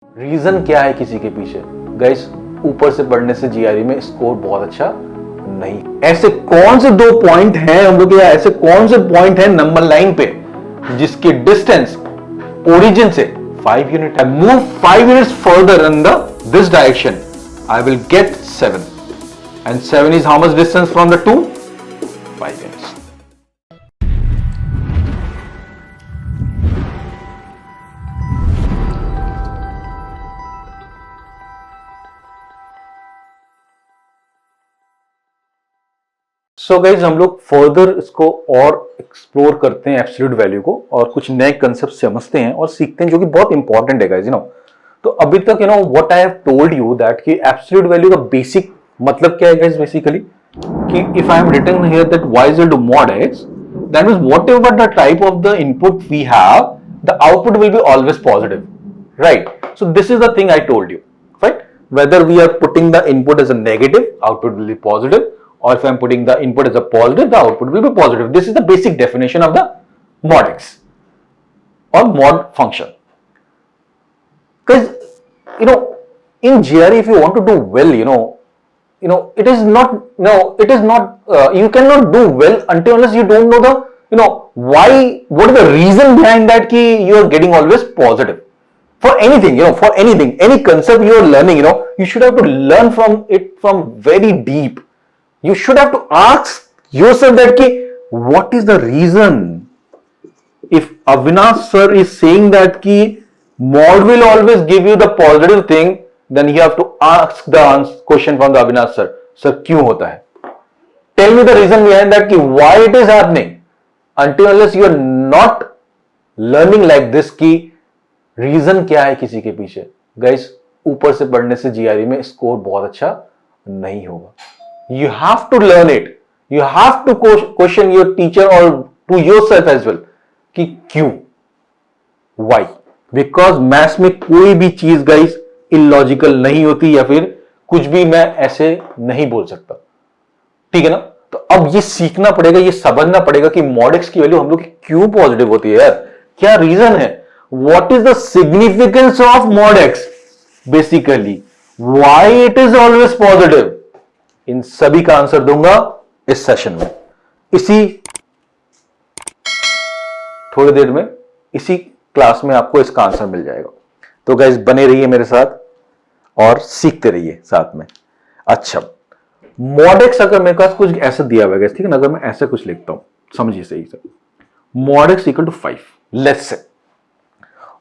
Reason क्या है किसी के पीछे? गाइस, ऊपर से पढ़ने से जीआरई में स्कोर बहुत अच्छा नहीं। ऐसे कौन से दो पॉइंट हैं हम लोग, या ऐसे कौन से पॉइंट हैं नंबर लाइन पे जिसकी डिस्टेंस ओरिजिन से 5 यूनिट है? Move 5 units further in this direction, I will get 7, and 7 is how much distance from the 2? 5 units. So guys, हम लोग फर्दर इसको और एक्सप्लोर करते हैं एब्सोल्यूट वैल्यू को, और कुछ नए कंसेप्ट समझते हैं और सीखते हैं जो कि बहुत इंपॉर्टेंट है गाइज, तो अभी तक what I have told you that कि एब्सोल्यूट वैल्यू का बेसिक मतलब क्या है गाइज? बेसिकली कि if I am written here that y is equal to mod x, that means whatever the type of the input we have, the output will be always positive, right? So this is the thing I told you, right? Whether we are putting the input as a negative, output will be positive, or if I am putting the input as a positive, the output will be positive. This is the basic definition of the mod x or mod function. Because in GRE, if you want to do well, it is not you cannot do well until unless you don't know the why, what is the reason behind that ki you are getting always positive for anything, for anything, any concept you are learning, you should have to learn from it from very deep. You should have to ask yourself that ki what is the reason? If Avinash sir is saying that ki mod will always give you the positive thing, then you have to ask the question from the Avinash sir. Sir, क्यों होता है? Tell me the reason behind that कि why it is happening. Until unless you are not learning like this कि reason क्या है किसी के पीछे, guys, ऊपर से पढ़ने से जीआरई में स्कोर बहुत अच्छा नहीं होगा. You have to learn it. You have to question your teacher or to yourself as well कि क्यों, why? Because मैथ्स में कोई भी चीज गाइस इलॉजिकल नहीं होती, या फिर कुछ भी मैं ऐसे नहीं बोल सकता, ठीक है ना? तो अब ये सीखना पड़ेगा, ये समझना पड़ेगा कि mod x की वैल्यू हम लोग की क्यों पॉजिटिव होती है यार, क्या रीजन है, what is the significance of mod x, basically why it is always positive. इन सभी का आंसर दूंगा इस सेशन में, इसी थोड़ी देर में, इसी क्लास में आपको इसका आंसर मिल जाएगा. तो गाइस, बने रहिए मेरे साथ और सीखते रहिए साथ में. अच्छा, mod x अगर मेरे पास कुछ ऐसा दिया हुआ है, ठीक है ना, अगर मैं ऐसा कुछ लिखता हूं, समझिए सही से, mod x equal to 5, let's say,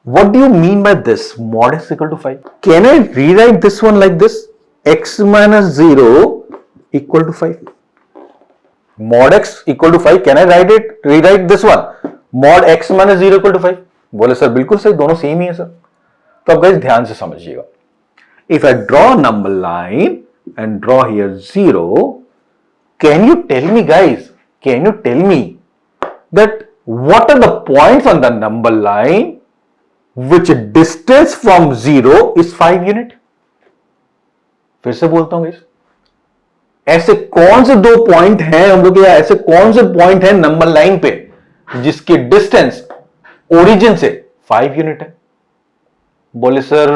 what do you mean by this? Mod x equal to 5. Can I rewrite this one like this? X minus 0 equal to 5. Mod x equal to 5. Can I rewrite this one? Mod x minus 0 equal to 5. बोले sir बिल्कुल सही, दोनों same ही है sir. तो अब guys ध्यान से समझिएगा. If I draw a number line and draw here 0, can you tell me guys, can you tell me that what are the points on the number line which distance from 0 is 5 unit? फिर से बोलता हूं guys, ऐसे कौन से दो point हैं हम लोग, या ऐसे कौन से पॉइंट हैं नंबर लाइन पे जिसकी डिस्टेंस ओरिजिन से 5 यूनिट है? बोले सर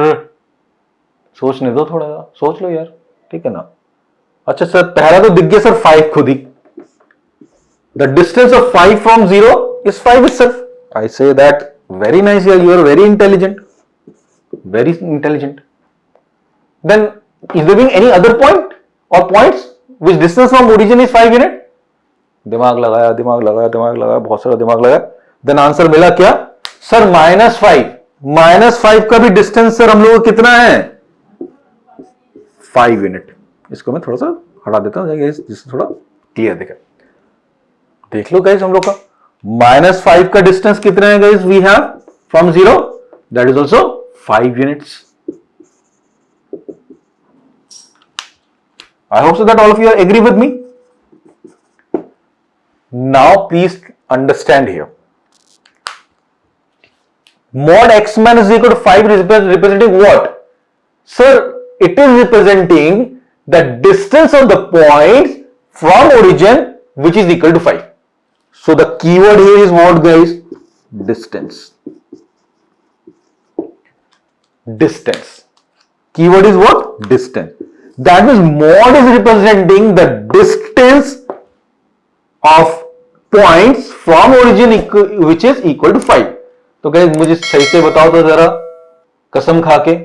सोचने दो, थोड़ा सा सोच लो यार, ठीक है ना. अच्छा सर, पहला तो दिख गया सर 5 खुद ही. The distance of 5 from 0 is 5 itself. I say that very nice यार, you are very intelligent, very intelligent. Then is there any other point और points which distance from origin is 5 unit? दिमाग लगाया, बहुत सारा दिमाग लगाया. देन आंसर मिला क्या सर? -5. -5 का भी डिस्टेंस सर हम लोग को कितना है? 5 यूनिट. इसको मैं थोड़ा सा हटा देता हूं जिससे थोड़ा क्लियर दिखे. देख लो गाइस, हम लोग का -5 का डिस्टेंस कितना है guys? We have from 0, that is also 5 units. I hope so that all of you agree with me. Now please understand here. Mod x minus equal to 5 is representing what? Sir, it is representing the distance of the points from origin which is equal to 5. So the keyword here is what guys? Distance. distance. Keyword is what? Distance. That means mod is representing the distance of points from origin which is equal to 5. तो guys मुझे सही से बताओ तो जरा कसम खा के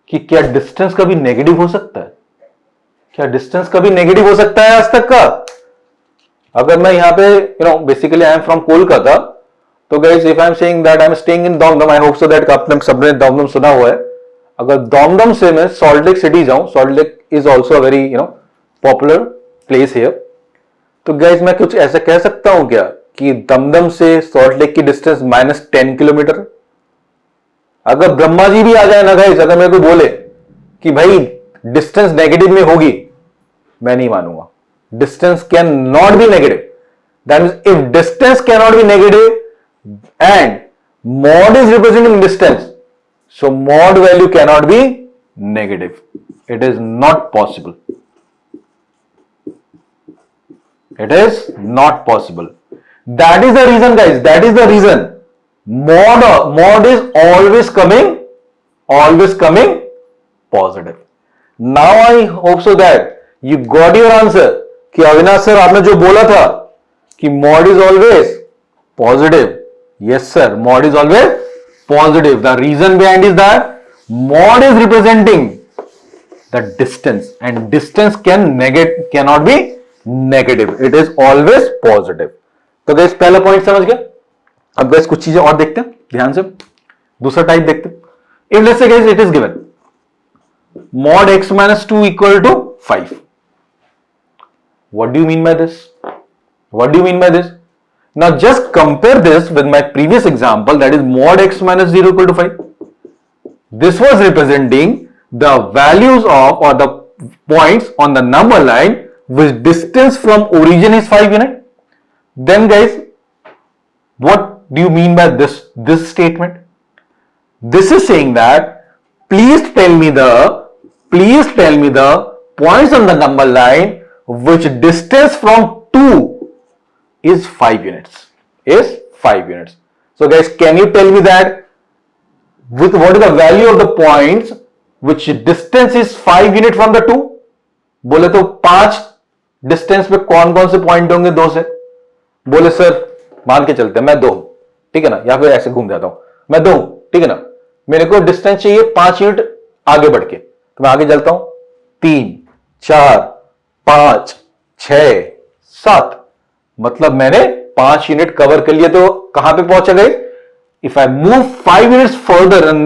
कि क्या डिस्टेंस कभी नेगेटिव हो सकता है? क्या डिस्टेंस कभी नेगेटिव हो सकता है आज तक का? अगर मैं यहां पे basically I am from Kolkata, तो guys if I am saying that I am staying in Dumdum, I hope so that आपने सबने दमदम सुना हुआ है। अगर दमदम से मैं सॉल्ट लेक सिटी जाऊं, salt lake is also a very popular place here, तो गाइस मैं कुछ ऐसा कह सकता हूं क्या कि दमदम से सॉल्ट लेक की डिस्टेंस -10 किलोमीटर? अगर ब्रह्मा जी भी आ जाए ना गाइस, अगर मेरे को बोले कि भाई डिस्टेंस नेगेटिव में होगी, मैं नहीं मानूंगा। Distance can not be negative. That means if distance can not be negative and mod is representing distance, so mod value cannot be negative. It is not possible. It is not possible. That is the reason, guys. That is the reason. Mod is always coming positive. Now I hope so that you got your answer. कि Avinash sir आपने जो बोला था कि mod is always positive. Yes sir, mod is always positive. The reason behind is that mod is representing the distance and distance cannot be negative. It is always positive. तो guys पहला point समझ गया। अब guys कुछ चीजें और देखते हैं ध्यान से। दूसरा टाइप देखते हैं। If let's say guys it is given mod x minus 2 equal to 5. What do you mean by this? What do you mean by this? Now just compare this with my previous example, that is mod x minus 0 equal to 5. This was representing the values of or the points on the number line with distance from origin is 5 unit. Then guys, what do you mean by this statement? This is saying that please tell me the points on the number line which distance from 2 is 5 units. So guys, can you tell me that with what is the value of the points which distance is 5 unit from the 2? बोले तो 5 distance पे कौन कौन से point होंगे 2 से? बोले sir मान के चलते हैं मैं 2 हूं, ठीक है ना, या फिर ऐसे घूम जाता हूं, मैं 2 हूं, ठीक है ना, मेरे को डिस्टेंस चाहिए 5 यूनिट आगे बढ़ के, तो मैं आगे चलता हूं 3 4 5 6 7, मतलब मैंने 5 यूनिट कवर कर लिए, तो कहां पे पहुंच गए? If I move 5 units further in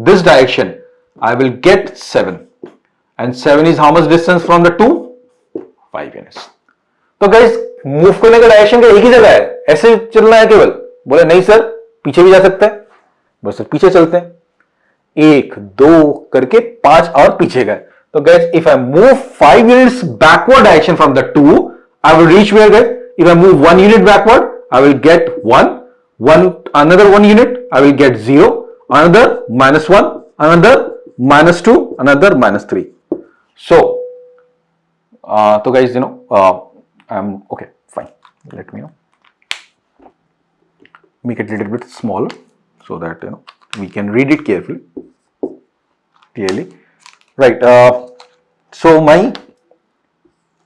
this direction I will get 7 and 7 is how much distance from the 2? 5 units. तो गाइस मूव करने का डायरेक्शन का एक ही जगह है, ऐसे चलना है केवल? बोले नहीं सर पीछे भी जा सकते हैं। बस सर पीछे चलते हैं, 1 2 करके 5 और पीछे गए। तो guys if I move 5 units backward direction from the 2 I will reach where guys? If I move 1 unit backward, I will get 1, another 1 unit, I will get 0, another -1, another -2, another -3. So, so guys, I'm okay, fine. Let me make it a little bit smaller so that we can read it carefully, clearly. Right. So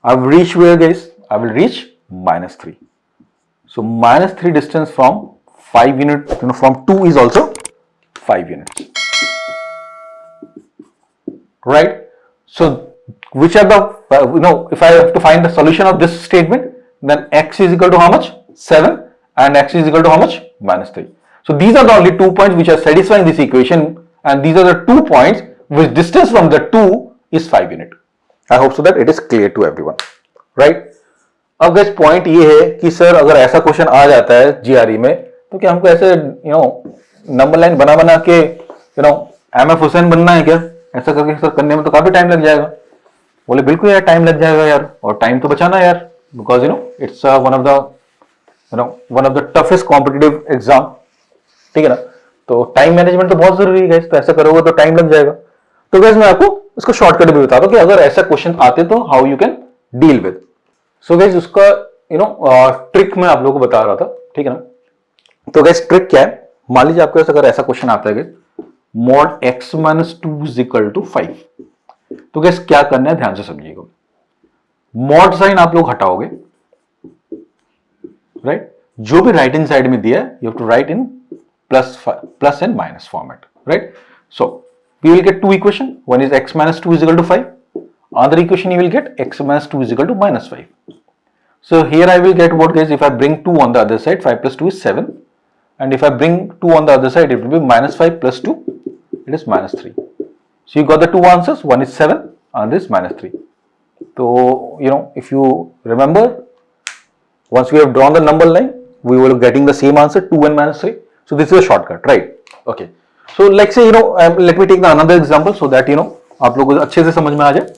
I've reached where, guys? I will reach -3. So -3 distance from 5 unit, from 2 is also 5 units, right? So which are the if I have to find the solution of this statement, then x is equal to how much? 7, and x is equal to how much? -3. So these are the only 2 points which are satisfying this equation, and these are the 2 points which distance from the 2 is 5 unit. I hope so that it is clear to everyone, right? अब guys point ये है कि sir अगर ऐसा question आ जाता है GRE में, तो क्या हमको ऐसे नंबर लाइन बना के एमएफ हुसैन बनना है क्या? ऐसा करके सर करने में तो काफी टाइम लग जाएगा। बोले बिल्कुल यार टाइम लग जाएगा यार, और टाइम तो बचाना यार, because it's one of the toughest competitive exam, ठीक है ना, तो टाइम मैनेजमेंट तो बहुत जरूरी है गाइस। तो ऐसा करोगे तो टाइम लग जाएगा। तो गाइस मैं आपको इसको शॉर्टकट भी बता दूं कि अगर ऐसा क्वेश्चन आते तो how you can deal with. So guys उसका ट्रिक मैं आप लोगों को बता रहा था, ठीक है ना। तो गाइस ट्रिक क्या है, मान लीजिए आपके पास अगर ऐसा क्वेश्चन आता है mod x minus 2 is equal to 5। तो गैस क्या करना है, ध्यान से समझिएगा। मॉड साइन आप लोग हटाओगे, राइट? जो भी राइट हैंड साइड में दिया है you have to write in plus and minus format, right? So we will get two equation, one is x minus 2 is equal to 5, other equation you will get x minus 2 is equal to minus 5. So here I will get what, guys? If I bring 2 on the other side, 5 plus 2 is 7, and if I bring 2 on the other side, it will be minus 5 plus 2, it is minus 3. So you got the two answers, one is 7 and this minus 3. So you know, if you remember, once we have drawn the number line, we will getting the same answer, 2 and minus 3. So this is a shortcut, right? Okay. So let's say, you know, let me take the another example so that you know आप लोगों को अच्छे से समझ में आ जाए।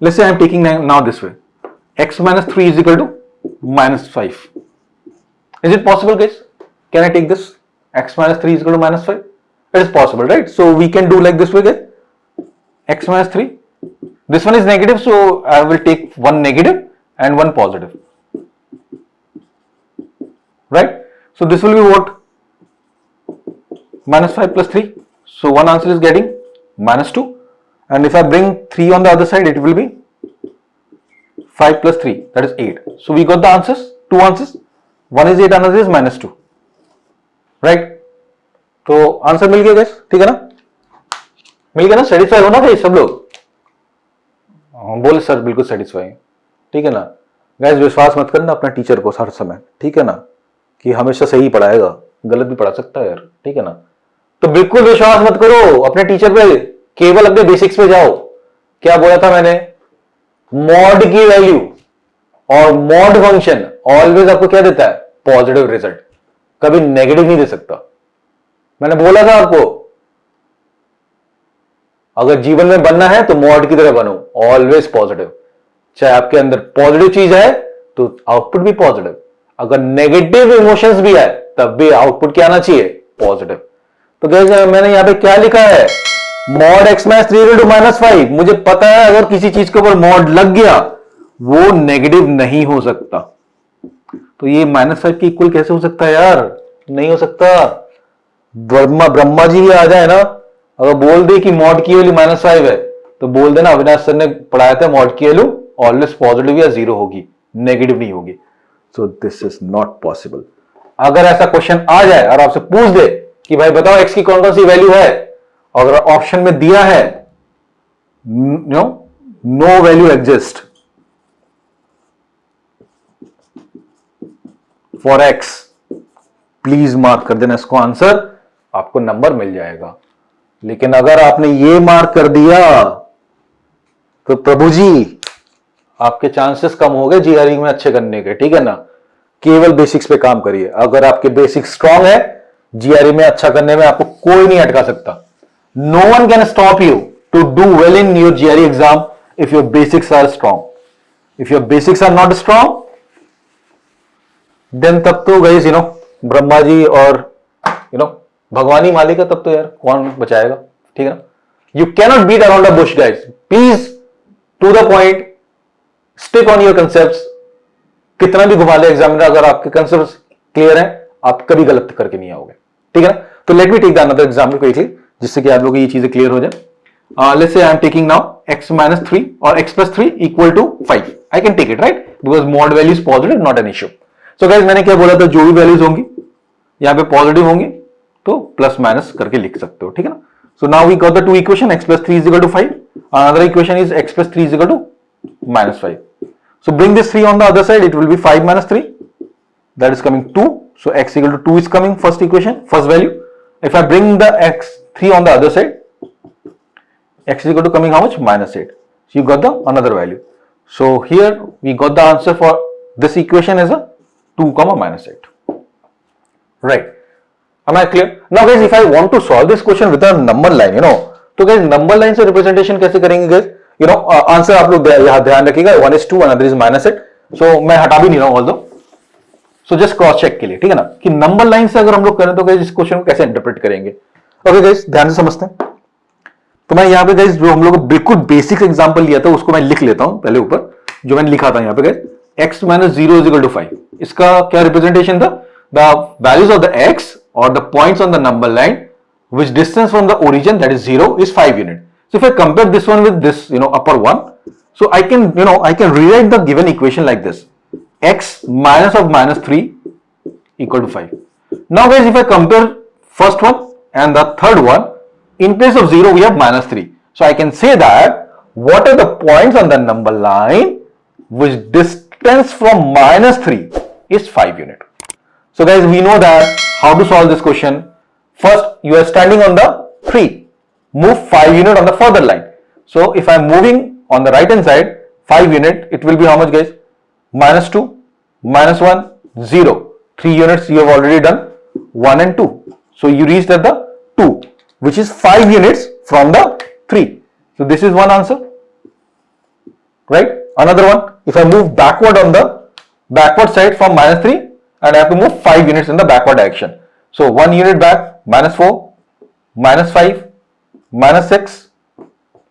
Let's say I am taking now this way, x minus 3 is equal to minus 5. Is it possible, guys? Can I take this x minus 3 is equal to minus 5? It is possible, right? So we can do like this way, guys. X minus 3. This one is negative, so I will take one negative and one positive. Right? So this will be what? Minus 5 plus 3. So one answer is getting minus 2. And if I bring 3 on the other side, it will be 5 plus 3, that is 8. So we got the answers, two answers. One is 8, another is minus 2. Right? तो answer मिल गया gas, ठीक है ना? मिल गया ना? Satisfy होना भाई सब लोग? बोले सर बिल्कुल सेटिस्फाई, ठीक है ना? गैस विश्वास मत करना अपने टीचर को हर समय, ठीक है ना? कि हमेशा सही पढ़ाएगा, गलत भी पढ़ा सकता है यार, ठीक है ना? तो बिल्कुल विश्वास मत करो अपने टीचर पे, केवल अपने बेसिक्स पे जाओ। क्या बोला था मैंने? मॉड की वैल्यू और मॉड फंक्शन ऑलवेज आपको क्या देता है? पॉजिटिव रिजल्ट, कभी नेगेटिव नहीं दे सकता। मैंने बोला था आपको, अगर जीवन में बनना है तो मॉड की तरह बनो, ऑलवेज पॉजिटिव। चाहे आपके अंदर पॉजिटिव चीज है तो आउटपुट भी पॉजिटिव, अगर नेगेटिव इमोशंस भी है तब भी आउटपुट क्या आना चाहिए? पॉजिटिव। तो मैंने यहां पे क्या लिखा है? Mod x minus 3 equal to minus 5। मुझे पता है अगर किसी चीज के ऊपर मॉड लग गया वो नेगेटिव नहीं हो सकता, तो ये माइनस 5 के इक्वल कैसे हो सकता है यार? नहीं हो सकता। ब्रह्मा जी भी आ जाए ना, अगर बोल दे कि मॉड की वैल्यू माइनस 5 है तो बोल देना अविनाश सर ने पढ़ाया था मॉड की वैल्यू ऑलवेज पॉजिटिव या जीरो होगी, नेगेटिव नहीं होगी। So this is not possible. अगर ऐसा क्वेश्चन आ जाए और आपसे पूछ दे कि भाई बताओ x की कौन कौन सी वैल्यू है, अगर ऑप्शन में दिया है no value exist for x, please mark कर देना इसको आंसर, आपको नंबर मिल जाएगा। लेकिन अगर आपने ये मार्क कर दिया तो प्रभु जी आपके चांसेस कम हो गए जीआरई में अच्छे करने के, ठीक है ना? केवल बेसिक्स पे काम करिए। अगर आपके बेसिक्स स्ट्रांग है, जीआरई में अच्छा करने में आपको कोई नहीं अटका सकता। No one can stop you to do well in your GRE exam if your basics are strong. If your basics are not strong then तब तो गाइस ब्रह्मा जी और भगवान ही मालिक है, तब तो यार कौन बचाएगा, ठीक है ना? You cannot beat around the bush guys, please to the point, stick on your concepts. कितना भी घुमा ले एग्जामिनर, अगर आपके कंसेप्ट्स क्लियर हैं आप कभी गलत करके नहीं आओगे, ठीक है ना? तो let me take the another example quickly, जिससे कि आप लोगों को ये चीजें क्लियर हो जाए। Let's say I am taking now x minus 3 और x plus 3 equal to 5. I can take it, right? Because mod value is positive, not an issue. So guys, मैंने क्या बोला था, जो भी वैल्यूज होंगी यहाँ पे पॉजिटिव होंगी तो प्लस माइनस करके लिख सकते हो, ठीक है ना? So now we got the two equation, x plus 3 is equal to 5. Another equation is x plus 3 is equal to minus 5. So bring this 3 on the other side, it will be 5 minus 3. That is coming 2. So x equal to 2 is coming, first equation, first value. If I bring the x3 on the other side, x is equal to coming how much? Minus 8. So you got the another value. So here we got the answer for this equation is a 2 comma minus 8. Right. Am I clear? Now guys, if I want to solve this question with a number line, तो guys number line से representation कैसे करेंगे guys? Answer आप लोग यहाँ ध्यान रखिएगा, 1 is 2, another is minus 8. So मैं हटा भी नहीं रहा हूँ although. So just cross check के लिए, ठीक है ना? कि नंबर लाइन से अगर हम लोग करें तो guys इस क्वेश्चन को कैसे इंटरप्रेट करेंगे? ओके गाइस, ध्यान से समझते हैं। तो मैं यहाँ पे गाइस जो हम लोग बिल्कुल बेसिक एग्जांपल लिया था उसको मैं लिख लेता हूँ पहले ऊपर, जो मैंने लिखा था यहाँ पे guys, x minus 0 is equal to 5. इसका क्या रिप्रेजेंटेशन था? the values of the x or the points on the number line which distance from the origin, that is 0, is 5 unit. So if I compare this one with this, upper one, so I can, I can rewrite the given equation like this: x minus of minus 3 equal to 5. Now guys, if I compare first one and the third one, in place of 0 we have minus 3. So I can say that what are the points on the number line which distance from minus 3 is 5 unit. So guys, we know that how to solve this question. First, you are standing on the 3. Move 5 unit on the further line. So if I am moving on the right hand side 5 unit, it will be how much guys? Minus 2, minus 1, 0. 3 units you have already done, 1 and 2. So you reached at the 2, which is 5 units from the 3. So this is one answer, right? Another one, if I move backward on the backward side from minus 3, and I have to move 5 units in the backward direction. So 1 unit back, minus 4, minus 5, minus 6,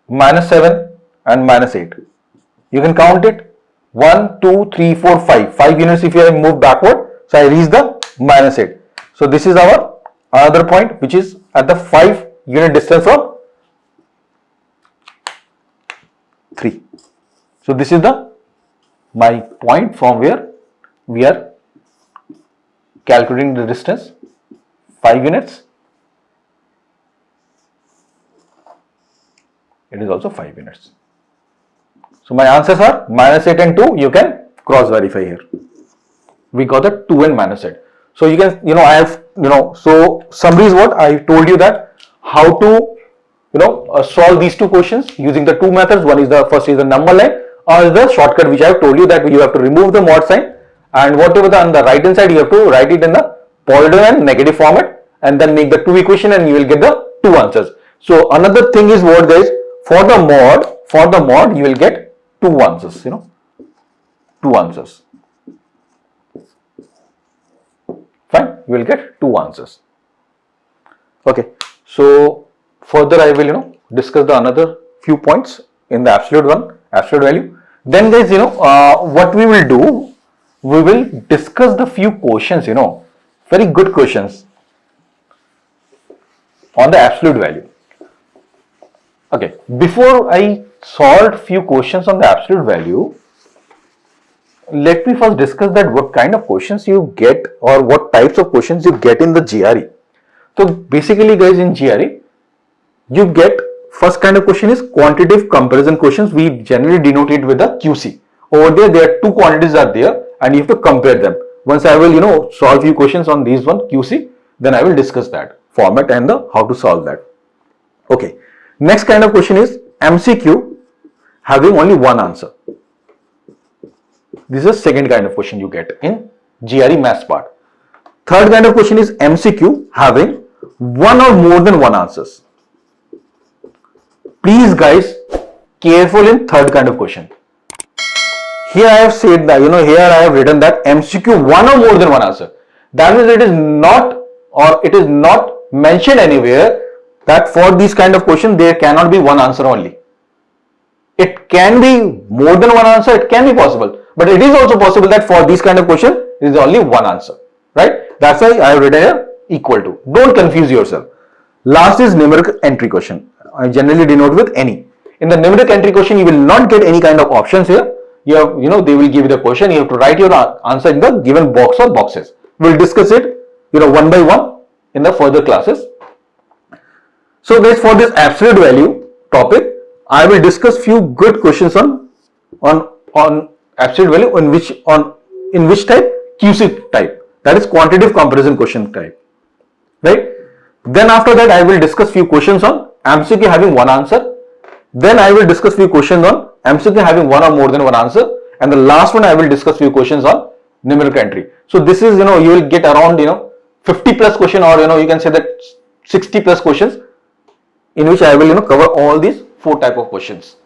minus 7 and minus 8. You can count it: 1, 2, 3, 4, 5. 5 units if you have moved backward. So I reach the minus 8. So this is our another point which is at the 5 unit distance from 3. So this is my point from where we are calculating the distance, 5 units. It is also 5 units. So my answers are minus 8 and 2. You can cross verify here. We got the 2 and minus 8. So you can, I have, so summary is what I told you, that how to, solve these two questions using the two methods. One is first is the number line, or is the shortcut which I have told you, that you have to remove the mod sign, and whatever on the right hand side you have to write it in the positive and negative format, and then make the two equation and you will get the two answers. So another thing is what guys, for the mod you will get two answers, two answers. Fine, you will get two answers. Okay, so further I will discuss the another few points in the absolute value. Then guys, what we will do, we will discuss the few questions, very good questions on the absolute value. Okay, before I solved few questions on the absolute value, let me first discuss that what kind of questions you get, or what types of questions you get in the GRE. So basically guys, in GRE you get, first kind of question is quantitative comparison questions. We generally denote it with the QC. Over there are two quantities are there and you have to compare them. Once I will solve few questions on these one QC, then I will discuss that format and how to solve that. Okay, next kind of question is MCQ having only one answer. This is second kind of question you get in GRE maths part. Third kind of question is MCQ having one or more than one answers. Please guys, careful in third kind of question. Here I have said that, here I have written that MCQ one or more than one answer. That means it is not, or it is not mentioned anywhere that for this kind of question there cannot be one answer only. It can be more than one answer, it can be possible. But it is also possible that for this kind of question there is only one answer, right? That's why I have written here equal to. Don't confuse yourself. Last is numeric entry question. I generally denote with any. In the numeric entry question, you will not get any kind of options here. You have, they will give you the question. You have to write your answer in the given box or boxes. We'll discuss it, one by one in the further classes. So guys, for this absolute value topic, I will discuss few good questions on absolute value in which type? QC type. That is quantitative comparison question type, right? Then after that, I will discuss few questions on MCQ having one answer. Then I will discuss few questions on MCQ having one or more than one answer. And the last one, I will discuss few questions on numeric entry. So this is, you will get around, 50 plus question, or, you can say that 60 plus questions in which I will, cover all these four type of questions.